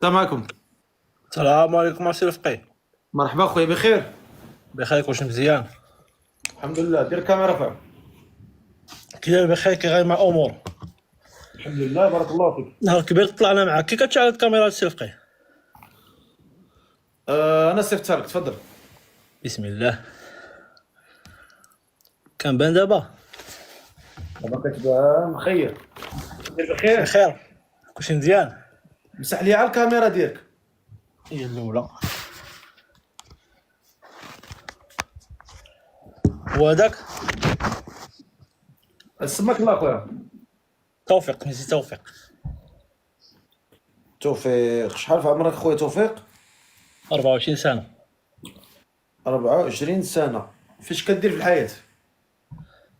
السلام عليكم. السلام عليكم اسي رفقي. مرحبا خويا، بخير؟ بخير كلشي مزيان. الحمد لله. دير الكاميرا فين؟ كي بخير كي غير مع امور. الحمد لله، بارك الله فيك. نهار كبير طلعنا معاك كي كتشعل الكاميرا سي رفقي. انا صيفطها لك، تفضل. بسم الله. كنبان دابا دابا كتبان خير. دير بخير. بخير كلشي مزيان. مسح لي على الكاميرا ديالك. هي الاولى وهداك سماك الله خويا. توفيق ميسي توفيق. توفيق، شحال في عمرك خويا توفيق؟ 24 سنه. 24 سنة. فاش كدير في الحياة؟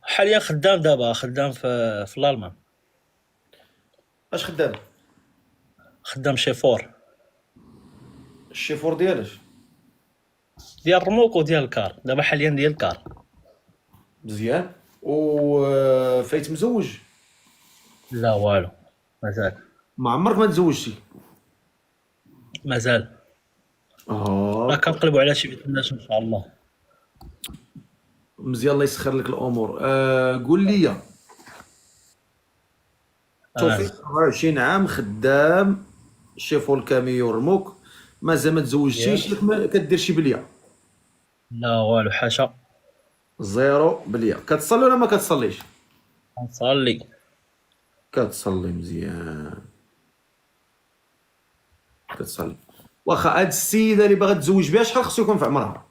حاليا خدام دابا خدام في الالمان. اش خدام؟ خدام شيفور الشيفور ديالش؟ ديال الرموك وديال الكار. دابا حاليا ديال الكار. مزيان. فايت مزوج؟ لا والو مازال. ما عمرك ما تزوجتي؟ مازال راه كنقلبوا على شي بنت الناس ان شاء الله. مزيان، الله يسخر لك الامور. قول لي توفيق، 24 عام، خدام، شيفو الكاميو رموك، مازال ما تزوجتيش، ياك ما كدير شي بليه؟ لا والو حاشا. زيرو بليه. كتصلي ولا ما كتصليش؟ نصلي. كتصلي مزيان، كتصلي. واخا هاد السيده اللي باغا تزوج بها شحال خصو يكون في عمرها؟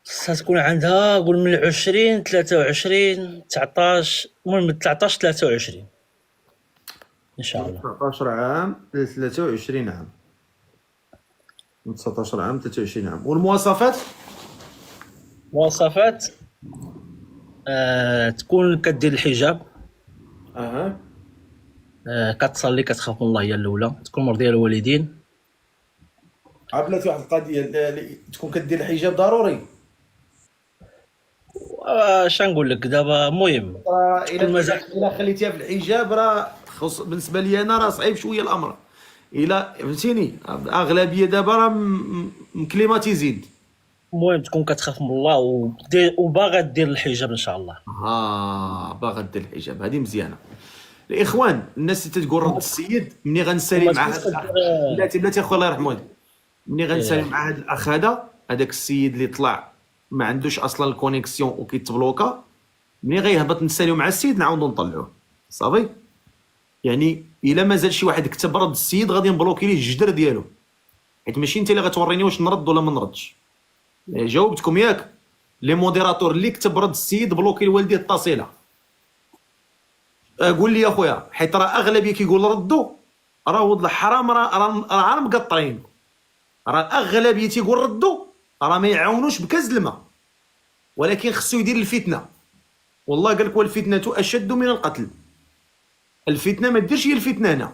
خصها تكون عندها قول من 20 23 19 المهم من 19 23 ان شاء الله. 19 عام ل 23 عام. من 19 عام 23 عام. والمواصفات؟ مواصفات تكون كدير الحجاب، اها. كتصلي كتخاف من الله هي الاولى، تكون مرضيه للوالدين. عبلاتي واحد القضيه تكون كدير الحجاب ضروري. اش نقول لك دابا المهم تكون مازال. الا خليتيها في الحجاب راه بالنسبه لي انا راه صعيب شويه الامر. الا فهمتيني، اغلبيه دابا راه مكليماتيزين. المهم تكون كتخاف من الله وباغا دير الحجاب ان شاء الله. باغا دير الحجاب، هذه مزيانه. الاخوان، الناس اللي تقول رد السيد، ملي غنسالي مع هذا الاخ، بلاتي اخويا الله يرحمه، ملي غنسالي مع هذا الاخ هذاك السيد اللي طلع ما عندوش اصلا الكونيكسيون وكيتبلوكا، ملي غيهبط نساليو مع السيد نعاودو نطلعوه صافي. يعني الا مازال شي واحد كتب رد السيد غادي نبلوكي ليه الجدر ديالو، حيت ماشي انت اللي غتوريني واش نرد ولا ما نردش. جاوبتكم ياك؟ لي موديراتور اللي كتب رد السيد بلوكي لوالديه التصيله. قول لي يا خويا، حيت راه اغلبيه كيقول ردوا، راه ولد الحرام راه مقطعين. راه اغلبيه تيقول ردوا راه ما يعاونوش بكاز الماء، ولكن خصو يدير الفتنه. والله قال لك والفتنه اشد من القتل. الفتنه ما ديرش هي الفتنه هنا.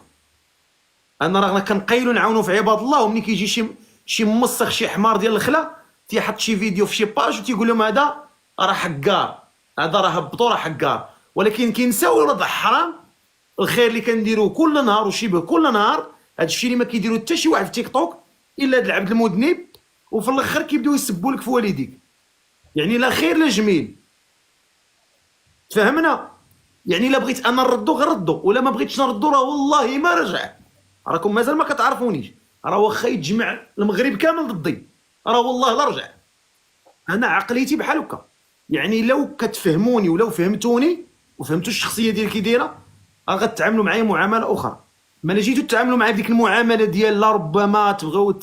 انا راه كنقيلوا نعاونوا في عباد الله، ومني كيجي شي ممسخ شي حمار ديال الخلا تيحط شي فيديو في شي باج وتيقول لهم هذا راه حكار، هذا راه هبطوا راه حكار، ولكن كينساو ولاد الحرام الخير اللي كنديروه كل نهار وشبه كل نهار. هذا الشيء اللي ما كيديرو حتى شي واحد في تيك توك الا هذا العبد المذنب، وفي الاخر كيبداو يسبوا لك في والديك. يعني لا خير لا جميل، تفهمنا؟ يعني الا بغيت انا نردو غير ردو، ولا ما بغيتش نردو راه والله ما رجع. راكم مازال ما كتعرفونيش، راه واخا يتجمع المغرب كامل ضدي راه والله لا رجع. انا عقليتي بحال هكا. يعني لو كتفهموني ولو فهمتوني وفهمتوا الشخصيه ديالي كي دايره، راه غتعاملوا معايا معامله اخرى. ما جيتوا تعاملوا معايا بديك المعامله ديال لا ربما تبغيو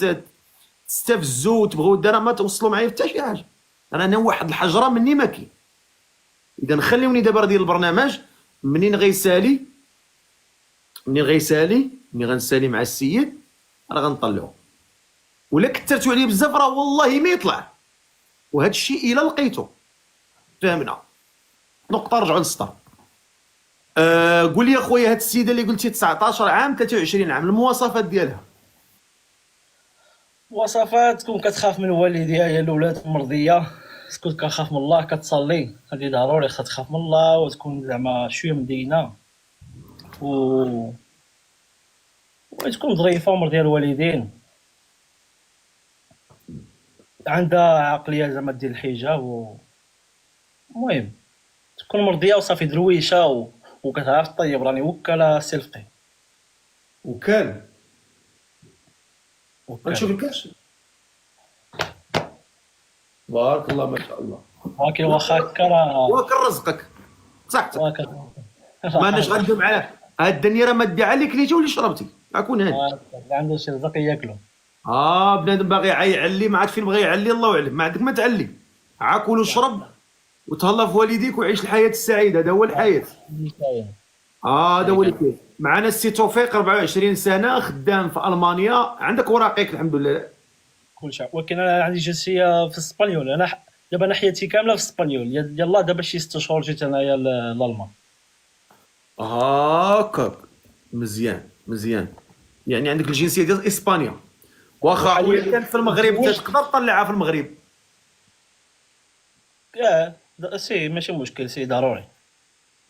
تستفزوا وتبغيو دار ما توصلوا معايا حتى شي حاجه. انا واحد الحجره مني ما كاين. اذا خليوني دابا ديال البرنامج، منين غيسالي منين غنسالي مع السيد راه غنطلعو، ولا كثرتوا عليه بزاف راه والله ما يطلع. وهذا الشيء الا لقيتو فهمنا. نقطه رجعوا للسطر. قول لي اخويا، هاد السيده اللي قلتي 19 عام 23 عام، المواصفات ديالها؟ مواصفات تكون كتخاف من والديها هي الاولاد، مرضيه، تكون كنخاف من الله، كتصلي، هذه ضروري خاص تخاف من الله، وتكون زعما شويه مدينه و وتكون ظريفه عمر ديال الوالدين، عندها عقليه زعما ديال الحجاب المهم تكون مرضيه وصافي درويشه وكتعرف طيب، راني وكاله سلفقي وكال غنشوف وكاله. الكاش. بارك الله ما شاء الله. ولكن واخا هكا راه واكل رزقك صحتك. واكا ما عندناش غندوم على هاد الدنيا، راه ما تبيع اللي كليتي واللي شربتي. اكون هادي. عنده شي رزق ياكلو. بنادم باغي يعلي، ما عاد فين بغى يعلي، الله اعلم. ما عندك ما تعلي، عاكل وشرب وتهلا في والديك وعيش الحياه السعيده. هذا هو الحياه. هذا هو اللي كاين. معنا السي توفيق 24 سنه خدام في المانيا. عندك وراقيك الحمد لله. كلشي، ولكن انا عندي جنسيه في اسبانيول. انا دابا انا حياتي كامله في اسبانيول. يلاه دابا شي 6 شهور جيت انايا لالمان. هاكاك مزيان مزيان. يعني عندك الجنسيه ديال اسبانيا. واخا وحاليا ولا كانت في المغرب تقدر تطلعها في المغرب. سي ماشي مشكل، سي ضروري.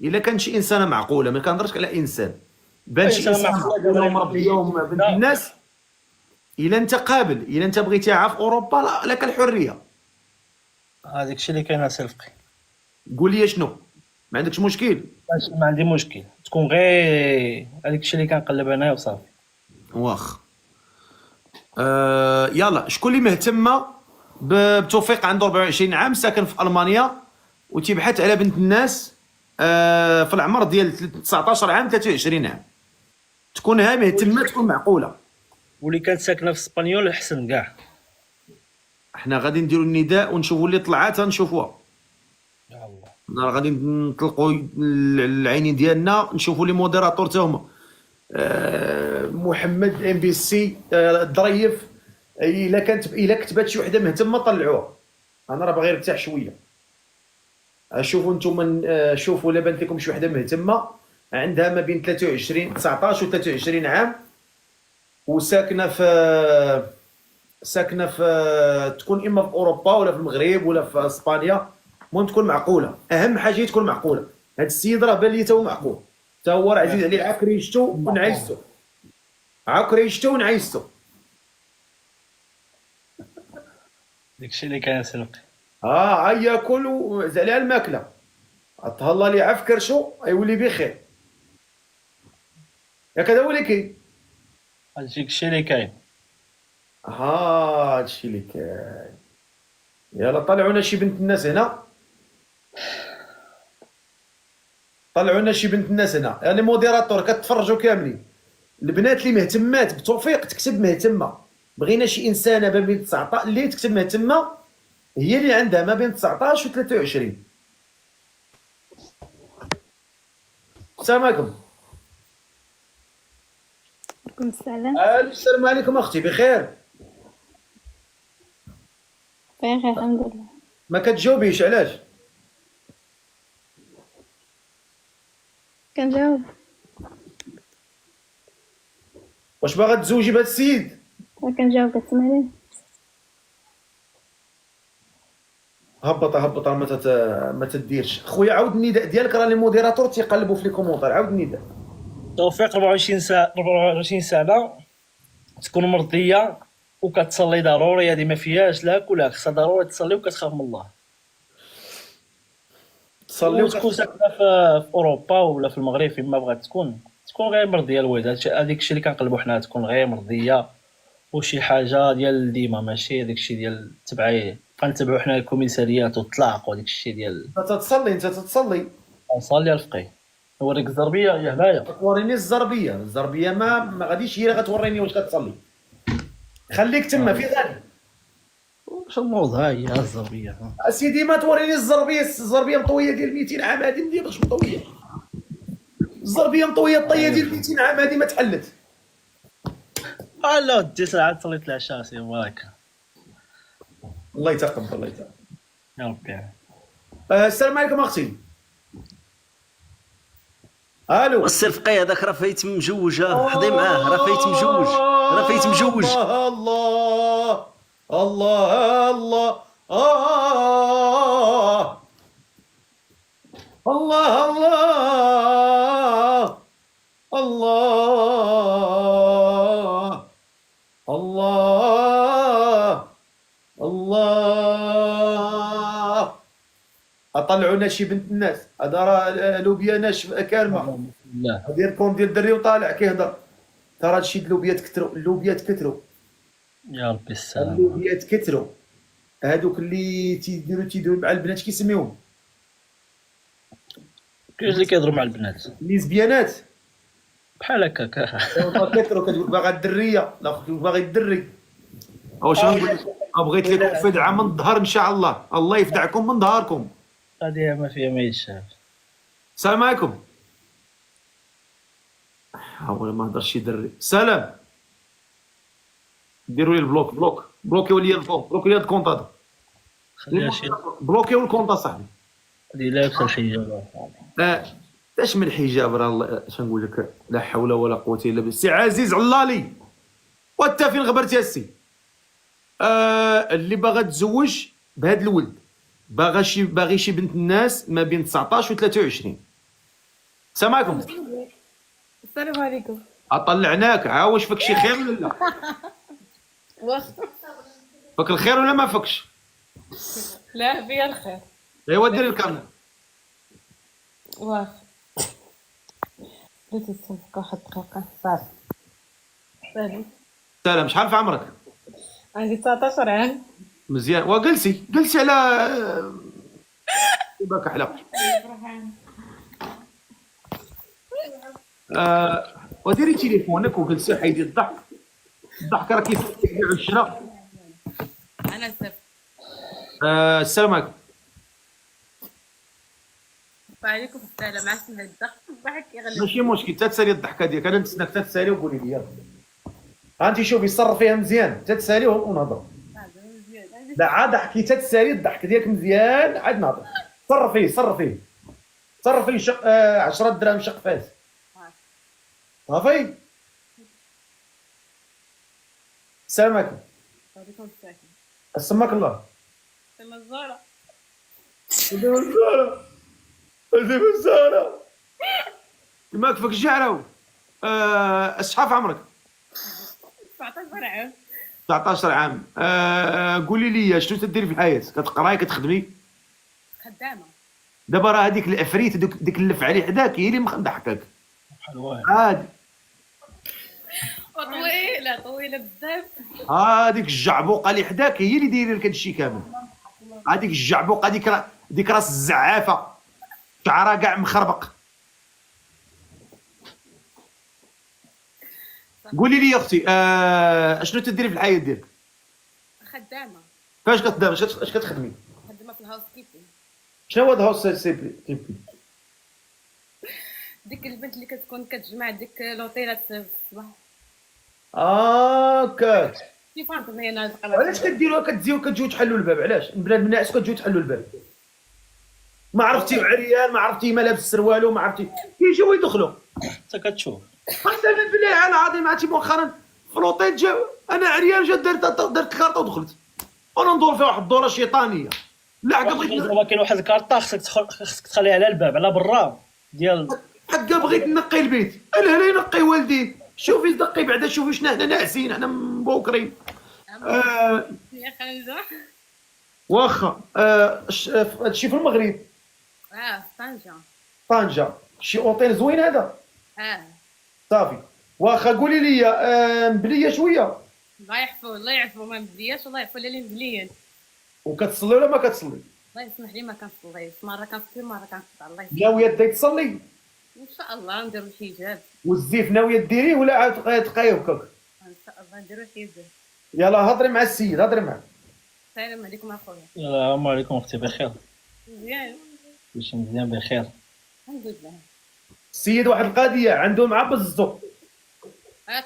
الا كانت شي انسانه معقوله، ما كنهضرش على انسان بان شي إنسانة انسان معقولة معقوله دابا ومربيه بنت لا. الناس. الا انت قابل، الا انت بغيتيها في اوروبا، لك الحريه. هذاك الشيء اللي كاين سلفقي. قول لي شنو، ما عندكش مشكل. ما عندي مشكل، تكون غير هذاك الشيء اللي كنقلب انايا وصافي. واخ يلا، شكون اللي مهتمه بتوفيق؟ عنده 24 عام، ساكن في المانيا وتبحث على بنت الناس في العمر ديال 19 عام 23 عام، تكون ها مهتمه، تكون معقوله. واللي كانت ساكنه في اسبانيول احسن كاع. احنا غادي نديروا النداء ونشوفوا اللي طلعات نشوفوها. يا الله. راه غادي نطلقوا العينين ديالنا نشوفوا لي موديراتور تا هما. محمد ام بي سي الظريف. الا كتبات شي وحده مهتمه طلعوها. انا راه باغي نرتاح شويه. شوفوا نتوما، شوفوا الا بانت لكم شي وحده مهتمه، عندها ما بين 19 و 23 عام، وساكنه في تكون اما في اوروبا ولا في المغرب ولا في اسبانيا. المهم تكون معقوله، اهم حاجه تكون معقوله. هاد السيد راه بان لي تا هو معقول، تا هو راه عزيز عليه عكريشتو ونعيستو، عكريشتو ونعيستو. داك الشيء اللي كاين سلفقي. ياكل وزعل على الماكله، تهلا لي عف كرشو يولي بخير. ياك هذا هو اللي كاين. هادشي الشيء اللي كاين. هادشي اللي كاين. يلا طلعوا لنا شي بنت الناس هنا، طلعوا لنا شي بنت الناس هنا. يعني موديراتور كتفرجوا كاملين. البنات اللي مهتمات بتوفيق تكتب مهتمه. بغينا شي انسانه ما بين 19 اللي تكتب مهتمه، هي اللي عندها ما بين 19 و 23. السلام عليكم. عليكم السلام. السلام عليكم اختي، بخير؟ بخير الحمد لله. ما كتجاوبيش علاش؟ كنجاوب. واش باغا تزوجي بهذا السيد؟ كنجاوب، كتسمعني؟ هبط ما تديرش. خويا عاود النداء ديالك، راه لي موديراتور تيقلبوا في لي كومونتير. عاود النداء. توفيق 24 سنه، 24 سنه، تكون مرضيه وكتصلي ضروري. هذه ما فيهاش لا كلا، خصها ضروري تصلي وكتخاف من الله. تصلي وتكون ساكنه في اوروبا ولا في المغرب، فيما بغات تكون غير مرضيه الوالد. هذاك الشيء اللي كنقلبوا حنا، تكون غير مرضيه وشي حاجه ديال ديما، ماشي داك الشيء ديال تبعي كنتبعوا حنا الكوميساريات والطلاق وداك الشيء ديال. انت تتصلي. نصلي الفقيه. نوريك الزربيه يا هنايا. توريني الزربيه ما غاديش هي اللي غتوريني واش كتصلي. خليك تما في غادي. واش الموضوع هي الزربيه؟ اسيدي ما توريني الزربيه مطويه ديال 200 عام. هذه ما ديالش مطويه. الزربيه مطويه الطيه ديال 200 عام، هذه ما تحلت. لا ودي ساعات صليت العشاء سي مبارك. الله يتقبل، الله يتقبل. يا ربي. السلام عليكم اختي. الو. السرفقي هذاك راه فايت مجوجه، حضي معاه، راه فايت مجوج، راه فايت مجوج. الله الله الله الله الله الله طلعوا لنا شي بنت الناس، هذا راه لوبيا ناشفه كارمه، لا دير كون ديال الدري وطالع كيهضر. ترى هادشي اللوبيات كثروا، اللوبيات كثروا، يا ربي السلام. اللوبيات كثروا. هادوك اللي تيديروا مع البنات كيسميوهم كاين اللي كيهضروا مع البنات ليزبيانات. بحال هكاك. كثروا، كتقول باغا الدريه، لا كتقول باغي الدري. او شنو نقول لك، بغيت لكم فدعه من الظهر ان شاء الله، الله يفدعكم من ظهركم. هذه ما فيها ما يتشاف. السلام عليكم. حاول ما هضرش شي دري. سلام. ديروا لي البلوك، بلوكيو لي الفون، بلوكيو لي هاد الكونط هذا، خليها شي بلوكيو الكونط صاحبي. هذه لابسه الحجاب. اش من الحجاب راه الله، اش نقول لك، لا حول ولا قوه الا بالله. سي عزيز علالي، وانت فين غبرتي السي؟ اللي باغا تزوج بهذا الولد، باغي شي بنت الناس ما بين 19 و 23. السلام عليكم. السلام عليكم. اطلعناك، عاوش فيك شي خير ولا لا؟ واخ فك الخير ولا ما فكش؟ لا فيا الخير. ايوا ديري الكاميرا. واخ بغيت نسولك واحد الدقيقة. صافي صافي. سلام، شحال في عمرك؟ عندي 19 عام. مزيان، وجلسي على باك حلق. وديري تليفونك وجلسي، حيدي الضحك، الضحك راه كيفيع الشرا. انا سف السلام عليكم. وعليكم السلام. عرفت هاد الضحك الضحك يغلب. ماشي مشكل، تتسالي الضحكه ديالك، انا نتسناك تتسالي وقولي لي يلا. انت شوفي صرف فيها مزيان، تتسالي ونهضر. لا عاد حكيت تتسالي الضحك ديالك مزيان، عاد نهضر. صرفي شق 10 دراهم شق فاس. صافي. السلام عليكم. وعليكم السلام. سماك الله. سما الزهرة. الزهرة ما كفاك الجعرة. شحال في عمرك؟ 19 عام. 19 عام. قولي لي شنو تديري في الحياة؟ كتقراي، كتخدمي؟ خدامة. دابا راه هذيك العفريت، ديك اللف عليه حداك هي اللي مضحكك. بحال واحد. عادي. طويلة بزاف. هذيك الجعبوقه اللي حداك هي اللي دايره لك هادشي كامل. هذيك الجعبوقه ديك راس الزعافه، شعرها كاع مخربق. قولي لي يا اختي، اشنو تديري في الحياه ديالك؟ خدامة. فاش كتخدمي؟ اش كتخدمي؟ خدامة في الهاوس كيبين. شنو هو الهاوس كيبين؟ ديك البنت اللي كتكون كتجمع ديك لوطيلات في الصباح. هاكاك. كيف فهمتني انا؟ علاش كتجيو تحلوا الباب؟ علاش بنادم الناس كتجيو تحلوا الباب؟ ما عرفتي عريان، ما عرفتي ما لابس سروالو، ما عرفتي كيجيو يدخلوا. انت كتشوف حتى بالله العظيم عرفتي مؤخرا في لوطيل جا انا عريان، جا درت الكارطه ودخلت، وانا ندور فيها واحد الدوره شيطانيه. لا حقا بغيت، دابا كاين واحد الكارطه خصك تخليها على الباب على برا ديال. حقا بغيت نقي البيت، انا لا ينقي والدي. شوفي دقي بعدا، شوفي شنا حنا ناعسين، حنا مبوكرين. يا خنزة. واخا هادشي في المغرب، في طنجة. طنجة. شي اوطيل زوين هذا؟ صافي. واخا قولي لي مبليه شويه؟ الله يعفو ما مبلياش، الله يعفو اللي مبليين. وكتصلي ولا ما كتصلي؟ الله يسمح لي ما كنصليش، مرة كنصلي مرة كنقطع. الله يسمح. ناويه تبداي تصلي؟ ان شاء الله نديرو الحجاب. والزيف ناويه ديريه ولا عاد تبقاي هكاك؟ ان شاء الله نديرو الحجاب. يلا هضري مع السيد، هضري معاه. السلام عليكم اخويا. السلام عليكم اختي، بخير؟ مزيان كلشي مزيان بخير الحمد لله. السيد واحد القضيه عنده مع بزو.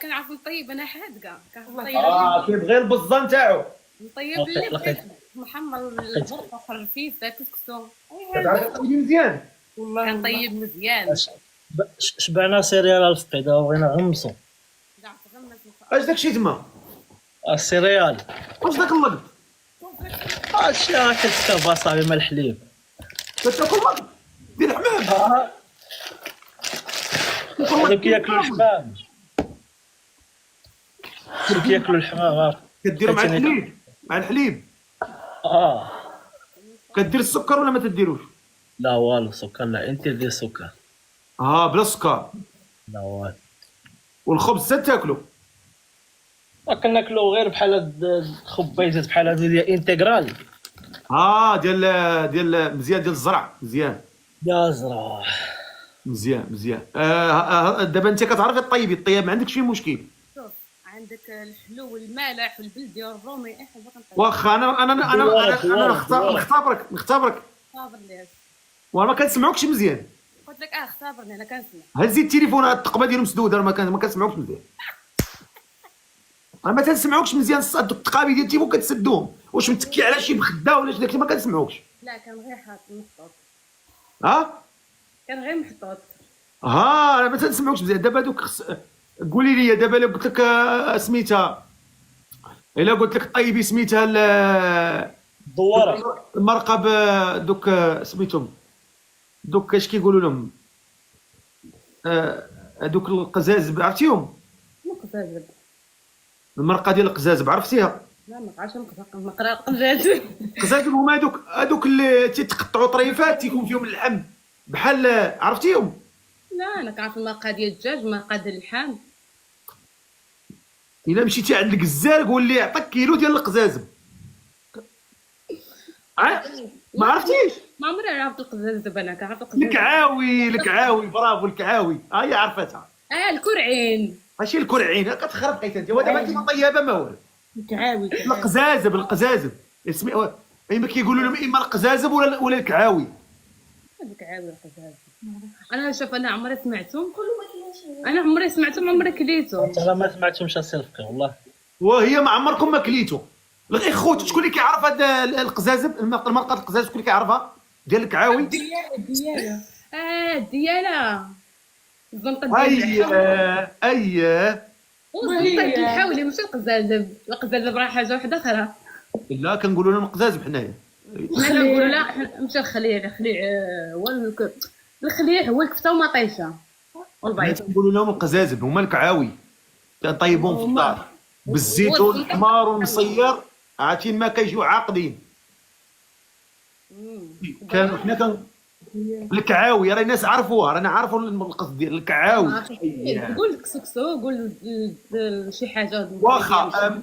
كنعرف نطيب انا حادقه، كنطيب. كيبغي البزه نتاعو. نطيب اللي بغيت، محمر البرقه والرفيف كسكسو. كتعرفي تطيبي مزيان؟ والله كنطيب مزيان. شبعنا سيريال الفقي، دابا بغينا نغمسو. كاع تغمس. اش داكشي تما؟ السيريال. واش داك اللقط؟ هادشي راه كتكتب اصاحبي مال الحليب. كتاكل اللقط ديال الحمام؟ هادو كياكلوا الحمام، كياكلوا الحمام. كديروا مع الحليب؟ مع الحليب كدير السكر ولا ما تديروش؟ لا والو سكر، لا انت دير سكر. بلا سكر. لا والو. والخبز حتى تاكلو؟ كناكلو غير بحال هاد الخبيزات بحال هادو ديال انتغرال. ديال مزيان، ديال الزرع مزيان. يا زرا. مزيان. دابا انت كتعرفي طيبي الطياب، ما عندكش فيه مشكل. شوف، عندك الحلو والمالح والبلدي والرومي، اي حاجه كنطيب. واخا انا نختبرك. صابر ليش؟ وما كنسمعوكش مزيان. قلت لك اختبرني انا كنسمع. هزي التليفون، هاد التقبه ديالو مسدوده، ما كنسمعوكش مزيان. انا ما تنسمعوكش مزيان، دوك التقابي ديال التليفون كتسدوهم. واش متكي على شي مخده ولا شي داكشي؟ ما كنسمعوكش. لا كان غير حاط محطوط. كان غير محطوط. انا ما تنسمعوكش مزيان. دابا دوك قولي لي دابا، الا قلت لك سميتها، الا قلت لك طيبي سميتها الدواره. المرقه دوك سميتهم، دوك اش كيقولوا لهم، دوك القزازب، عرفتيهم؟ مو قزازب. المرقه ديال القزازب عرفتيها؟ لا ما عرفتش نقرا قزازب. القزازب هما هذوك اللي تيتقطعوا طريفات تيكون فيهم اللحم بحال، عرفتيهم؟ لا انا كنعرف المرقه ديال الدجاج والمرقه ديال اللحم. الا مشيتي عند الكزار قول لي يعطيك كيلو ديال القزازب. ما عرفتيش؟ ما عمري عرفت القزازب، انا كنعرف القزازب. الكعاوي برافو، الكعاوي هي عرفتها. الكرعين. ماشي الكرعين، كتخربقي انت، ودابا انت طيابه ما والو. الكعاوي. القزازب اسمي، اما كيقولوا لهم اما القزازب ولا الكعاوي. الكعاوي القزازب. انا شوف، انا عمري سمعتهم. انا عمري سمعتهم، عمري كليتهم. انا ما سمعتهمش الفقه والله. وهي ما عمركم ما كليتو. الاخوت شكون اللي كيعرف هذا القزازب، مرقه القزازب، شكون اللي كيعرفها ديال الكعاوي؟ الدياله. الدياله. الزنطه اييه والزنطه الحاولي ماشي القزازب. القزازب راه حاجه وحده اخرى. لا كنقولوا لهم القزازب حنايا. حنا كنقولوا لا، ماشي الخليع هو الخليع هو الكفته ومطيشه والبيض. كنقولوا لهم القزازب، هما الكعاوي كنطيبوهم في الدار بالزيتون الحمار والمصير، عارفين ما كيجيو عاقدين. كانوا حنا الكعاوي راه الناس عرفوها، رانا عارفوا القصد ديال الكعاوي. قول كسكسو، قول شي حاجه. واخا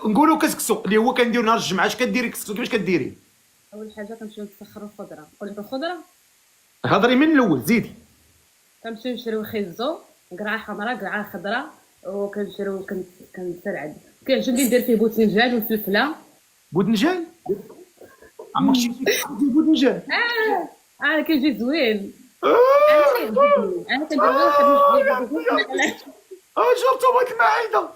نقولوا كسكسو اللي هو كنديرو نهار الجمعه. اش كديري كسكسو؟ كيفاش كديري؟ اول حاجه كنمشيو نسخروا الخضره. نقول لك الخضره، هضري من الاول زيدي. كنمشيو نشريو خيزو، قرعه حمراء قرعه خضراء، وكنشريو كنسرعد. كيعجبني ندير فيه بوتنجان والفلفله. بودنجان؟ عمرك شي بودنجان؟ كيجي زوين. انا كندير واحد جربتو بهاد المعايده.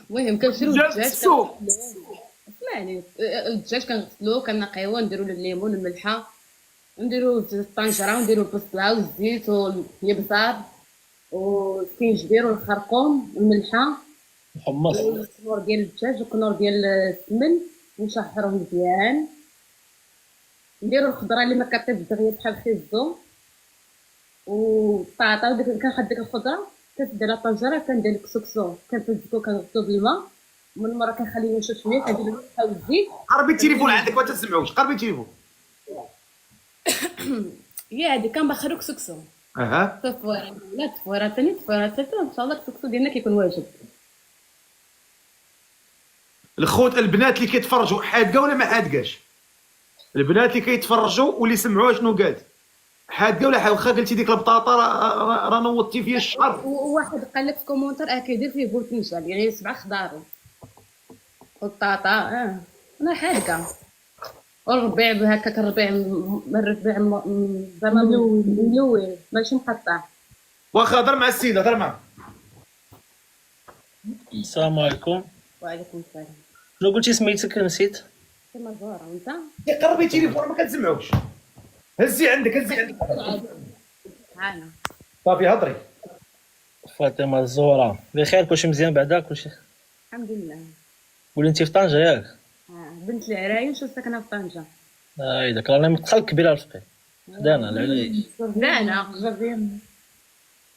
المهم كنشريو الدجاج. السوق اسمعني، الدجاج كنغسلوه كنقيوه، نديرو له الليمون والملحه، نديرو الطنجره ونديرو البصله والزيت واليبزار والسكينجبير والخرقوم والملحه محمص. والكنور ديال الدجاج والكنور ديال السمن، ونشهروه مزيان. نديرو الخضره اللي ما كطيب دغيا بحال الخيزو والطاطا، كنحط ديك الخضره كتبدا لها الطنجره، كندير الكسكسو كنفزكو كنغسلو بالماء، من مره كنخليه ينشف شويه، كندير الملح والزيت. قربي التليفون عندك ما تسمعوش، قربي التليفون. هي هادي كنبخرو كسكسو. تفويره لا تفويره ثاني تفويره ثالثه، ان شاء الله الكسكسو ديالنا كيكون واجد. الخوت البنات اللي كيتفرجوا حادقه ولا ما حادقاش؟ البنات اللي كيتفرجوا واللي سمعوها شنو قالت، حادقه ولا حادقه؟ واخا قلتي ديك البطاطا راه نوضتي فيها الشعر. وواحد قال لك في كومونتير كيدير فيه بوتنجان، يعني 7 خضار والطاطا. انا حادقه. والربيع هكاك، الربيع زعما ملون ماشي مقطع. واخا هضر مع السيده، هضر معاه. السلام عليكم. وعليكم السلام. شنو قلتي سميتك؟ نسيت. كما زهره وانت. قربي التليفون ما كنسمعوش. هزي عندك تعال. صافي هضري. فاطمه الزهراء بخير؟ كلشي مزيان بعدا؟ كلشي الحمد لله. قولي انت في طنجه ياك؟ بنت العرايش وساكنه في طنجه. داك رانا مدخل الكبيره الفقيه خدانا العرايش.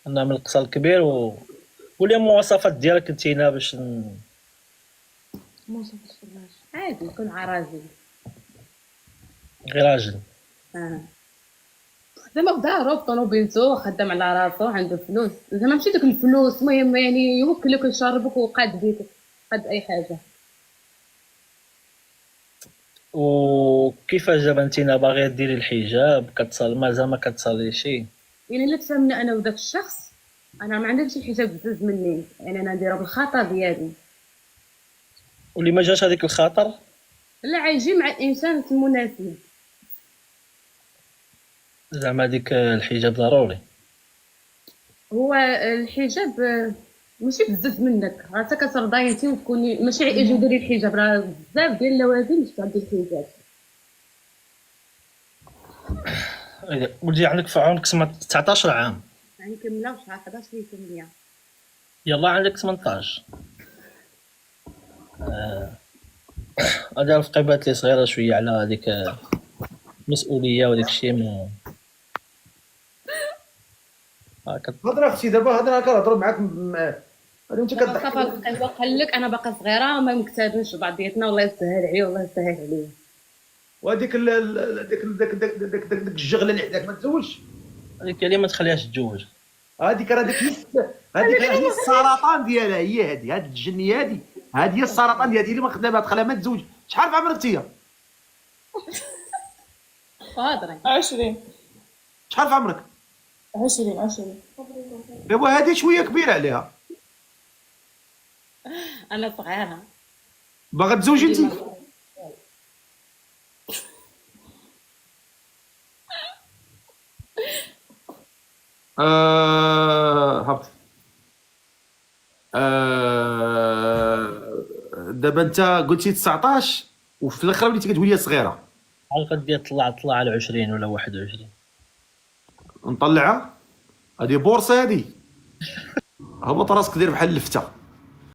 انا من القصر الكبير ولي المواصفات ديالك انتينا باش عادي نكون عراجل. غير راجل. زعما في دارو في طوموبيلتو خدام على راسو عنده فلوس، زعما ماشي داك الفلوس، المهم يعني يوكلك ويشربك وقاد بيك قاد اي حاجه. وكيفاش دابا انتينا باغيه ديري الحجاب كتصلي مازال ما كتصليشي؟ يعني الا تفهمنا انا وداك الشخص، انا ما عنديش شي حجاب بزز مني، يعني انا نديرها بالخطا ديالي. واللي ما جاش هذيك الخاطر لا عايجي مع الانسان المناسب. زعما ديك الحجاب ضروري. هو الحجاب ماشي بزز منك، راه حتى كترضاي انت وتكوني ماشي يجيو ديري الحجاب، راه بزاف ديال اللوازم باش تعدي الحجاب. ولدي عندك في عمرك 19 عام، يعني كمله في شهر 11 في 8. يلا عندك 18. هذا رفقي بات لي صغيره شويه على هذيك مسؤوليه وداك الشيء ما هضر اختي دابا، هضر كنهضر معاك هذا انت دابا كضحك. صافا قال لك انا باقا صغيره ما مكتابينش بعضياتنا، والله يسهل عليا والله يسهل عليا. وهذيك داك الجغله اللي عندك ما تزوجش. هذيك اللي ما تخليهاش تتزوج. هذيك راه هذيك هي السرطان ديالها، هي هذه الجنيه هذه هي السرطان ديالها اللي ما خدامها تخليها ما تزوج. شحال في عمرك انت؟ هضري 20 شحال في عمرك؟ 20 دابا هذه شويه كبيره عليها، انا صغيره. باغا تزوجي انت؟ هبط. دابا انت قلتي 19 وفي الاخر وليتي كتقول لي صغيره. عاد غادي طلع على 20 ولا 21. نطلعها هذه بورصه هذه. هبط راسك دير بحال اللفته.